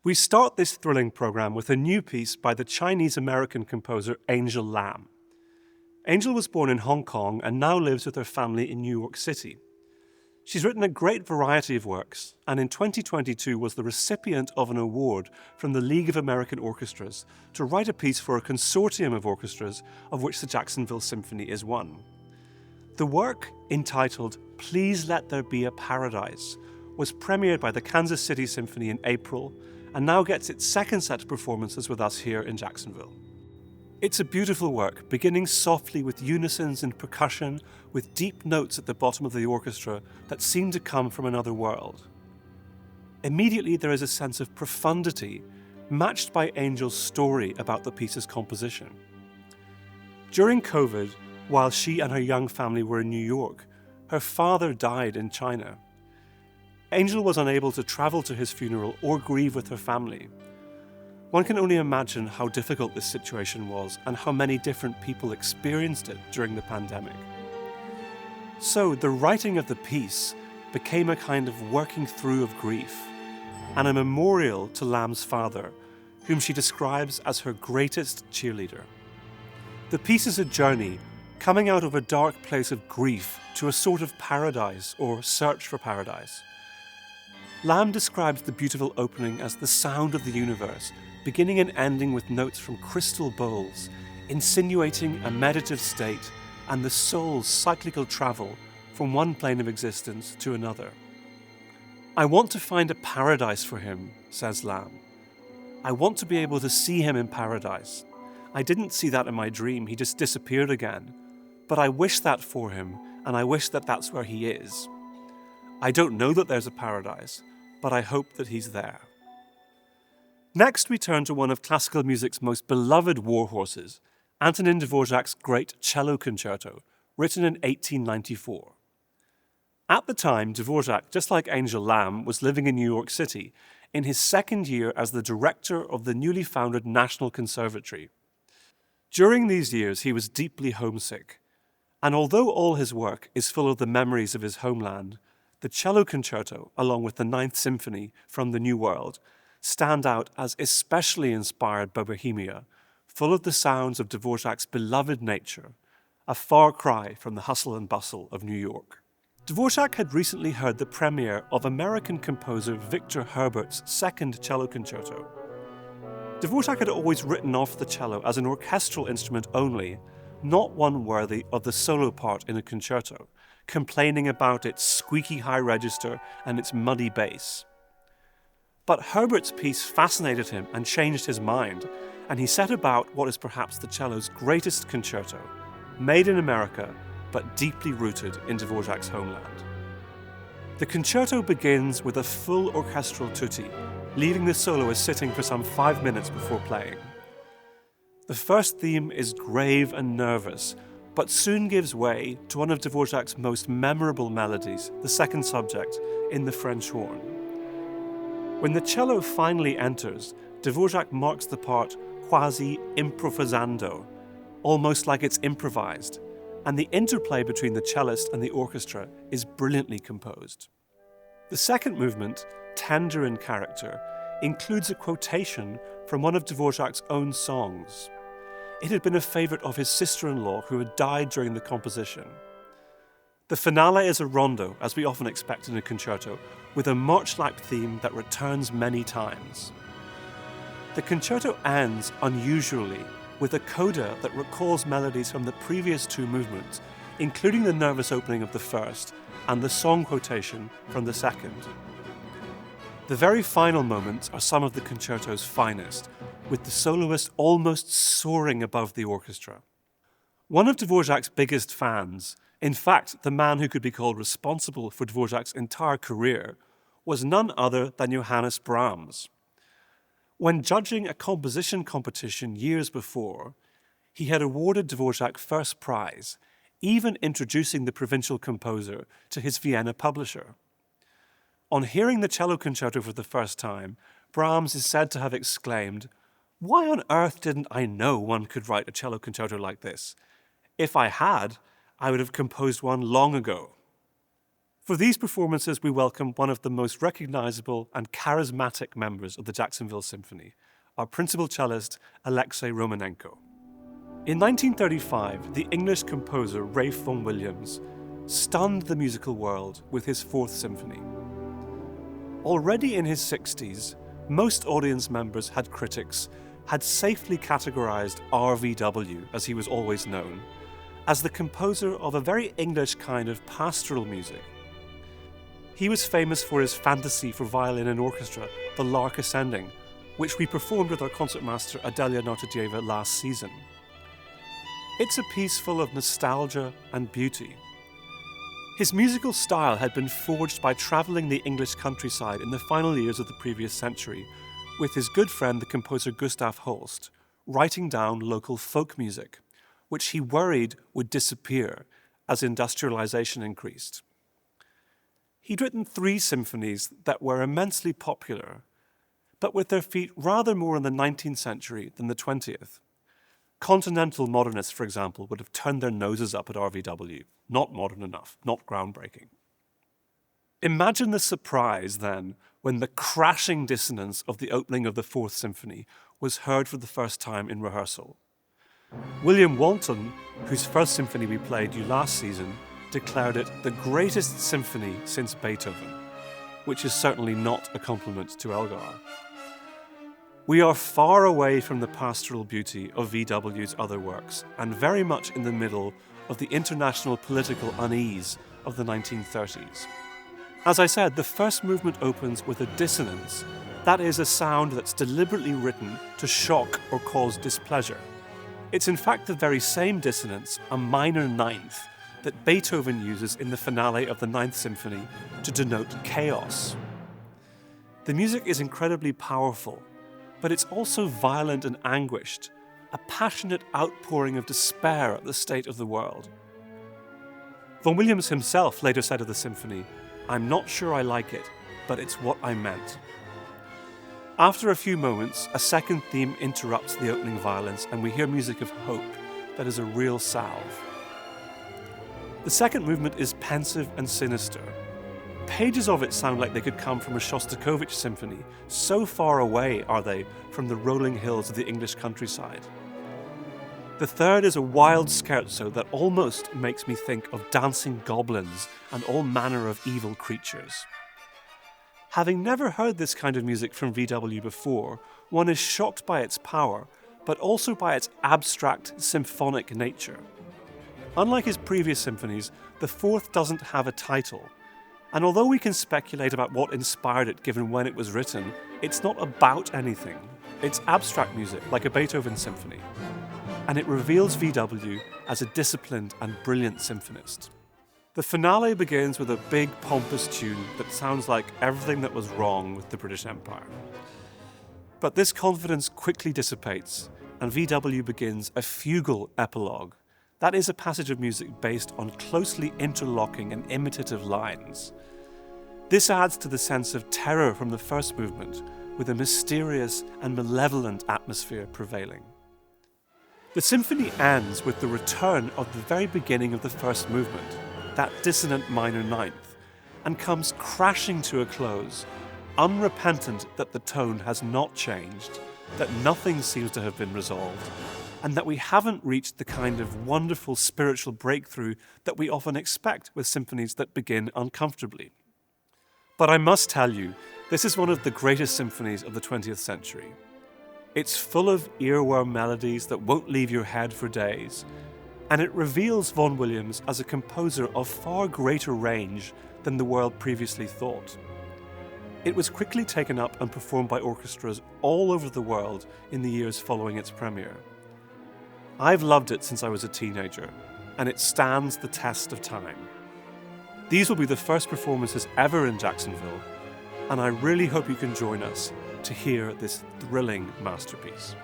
We start this thrilling program with a new piece by the Chinese-American composer Angel Lam. Angel was born in Hong Kong and now lives with her family in New York City. She's written a great variety of works, and in 2022 was the recipient of an award from the League of American Orchestras to write a piece for a consortium of orchestras, of which the Jacksonville Symphony is one. The work, entitled Please Let There Be a Paradise, was premiered by the Kansas City Symphony in April, and now gets its second set of performances with us here in Jacksonville. It's a beautiful work, beginning softly with unisons and percussion, with deep notes at the bottom of the orchestra that seem to come from another world. Immediately there is a sense of profundity, matched by Angel's story about the piece's composition. During COVID, while she and her young family were in New York, her father died in China. Angel was unable to travel to his funeral or grieve with her family. One can only imagine how difficult this situation was and how many different people experienced it during the pandemic. So the writing of the piece became a kind of working through of grief and a memorial to Lam's father, whom she describes as her greatest cheerleader. The piece is a journey coming out of a dark place of grief to a sort of paradise or search for paradise. Lam describes the beautiful opening as the sound of the universe, beginning and ending with notes from crystal bowls, insinuating a meditative state and the soul's cyclical travel from one plane of existence to another. I want to find a paradise for him, says Lam. I want to be able to see him in paradise. I didn't see that in my dream, he just disappeared again. But I wish that for him, and I wish that that's where he is. I don't know that there's a paradise, but I hope that he's there. Next, we turn to one of classical music's most beloved warhorses, Antonín Dvořák's great Cello Concerto, written in 1894. At the time, Dvořák, just like Angel Lam, was living in New York City in his second year as the director of the newly founded National Conservatory. During these years, he was deeply homesick, and although all his work is full of the memories of his homeland, the Cello Concerto, along with the Ninth Symphony from the New World, stand out as especially inspired by Bohemia, full of the sounds of Dvořák's beloved nature, a far cry from the hustle and bustle of New York. Dvořák had recently heard the premiere of American composer Victor Herbert's second Cello Concerto. Dvořák had always written off the cello as an orchestral instrument only, not one worthy of the solo part in a concerto, complaining about its squeaky high register and its muddy bass. But Herbert's piece fascinated him and changed his mind, and he set about what is perhaps the cello's greatest concerto, made in America, but deeply rooted in Dvořák's homeland. The concerto begins with a full orchestral tutti, leaving the soloist sitting for some 5 minutes before playing. The first theme is grave and nervous, but soon gives way to one of Dvořák's most memorable melodies, the second subject, in the French horn. When the cello finally enters, Dvořák marks the part quasi improvisando, almost like it's improvised, and the interplay between the cellist and the orchestra is brilliantly composed. The second movement, tender in character, includes a quotation from one of Dvořák's own songs. It had been a favourite of his sister-in-law who had died during the composition. The finale is a rondo, as we often expect in a concerto, with a march-like theme that returns many times. The concerto ends unusually with a coda that recalls melodies from the previous two movements, including the nervous opening of the first and the song quotation from the second. The very final moments are some of the concerto's finest, with the soloist almost soaring above the orchestra. One of Dvořák's biggest fans, in fact the man who could be called responsible for Dvořák's entire career, was none other than Johannes Brahms. When judging a composition competition years before, he had awarded Dvořák first prize, even introducing the provincial composer to his Vienna publisher. On hearing the cello concerto for the first time, Brahms is said to have exclaimed, "Why on earth didn't I know one could write a cello concerto like this? If I had, I would have composed one long ago." For these performances, we welcome one of the most recognizable and charismatic members of the Jacksonville Symphony, our principal cellist, Alexei Romanenko. In 1935, the English composer Ralph Vaughan Williams stunned the musical world with his Fourth Symphony. Already in his 60s, most audience members had safely categorized RVW, as he was always known, as the composer of a very English kind of pastoral music. He was famous for his fantasy for violin and orchestra, The Lark Ascending, which we performed with our concertmaster Adelia Nartadieva last season. It's a piece full of nostalgia and beauty. His musical style had been forged by travelling the English countryside in the final years of the previous century, with his good friend the composer Gustav Holst, writing down local folk music, which he worried would disappear as industrialization increased. He'd written 3 symphonies that were immensely popular, but with their feet rather more in the 19th century than the 20th. Continental modernists, for example, would have turned their noses up at RVW. Not modern enough, not groundbreaking. Imagine the surprise, then, when the crashing dissonance of the opening of the Fourth Symphony was heard for the first time in rehearsal. William Walton, whose First Symphony we played you last season, declared it the greatest symphony since Beethoven, which is certainly not a compliment to Elgar. We are far away from the pastoral beauty of VW's other works, and very much in the middle of the international political unease of the 1930s. As I said, the first movement opens with a dissonance, that is, a sound that's deliberately written to shock or cause displeasure. It's in fact the very same dissonance, a minor ninth, that Beethoven uses in the finale of the Ninth Symphony to denote chaos. The music is incredibly powerful, but it's also violent and anguished, a passionate outpouring of despair at the state of the world. Vaughan Williams himself later said of the symphony, "I'm not sure I like it, but it's what I meant." After a few moments, a second theme interrupts the opening violence and we hear music of hope that is a real salve. The second movement is pensive and sinister. Pages of it sound like they could come from a Shostakovich symphony, so far away are they from the rolling hills of the English countryside. The third is a wild scherzo that almost makes me think of dancing goblins and all manner of evil creatures. Having never heard this kind of music from VW before, one is shocked by its power, but also by its abstract symphonic nature. Unlike his previous symphonies, the fourth doesn't have a title. And although we can speculate about what inspired it given when it was written, it's not about anything. It's abstract music, like a Beethoven symphony. And it reveals VW as a disciplined and brilliant symphonist. The finale begins with a big, pompous tune that sounds like everything that was wrong with the British Empire. But this confidence quickly dissipates, and VW begins a fugal epilogue. That is a passage of music based on closely interlocking and imitative lines. This adds to the sense of terror from the first movement, with a mysterious and malevolent atmosphere prevailing. The symphony ends with the return of the very beginning of the first movement, that dissonant minor ninth, and comes crashing to a close, unrepentant that the tone has not changed, that nothing seems to have been resolved, and that we haven't reached the kind of wonderful spiritual breakthrough that we often expect with symphonies that begin uncomfortably. But I must tell you, this is one of the greatest symphonies of the 20th century. It's full of earworm melodies that won't leave your head for days, and it reveals Vaughan Williams as a composer of far greater range than the world previously thought. It was quickly taken up and performed by orchestras all over the world in the years following its premiere. I've loved it since I was a teenager, and it stands the test of time. These will be the first performances ever in Jacksonville, and I really hope you can join us to hear this thrilling masterpiece.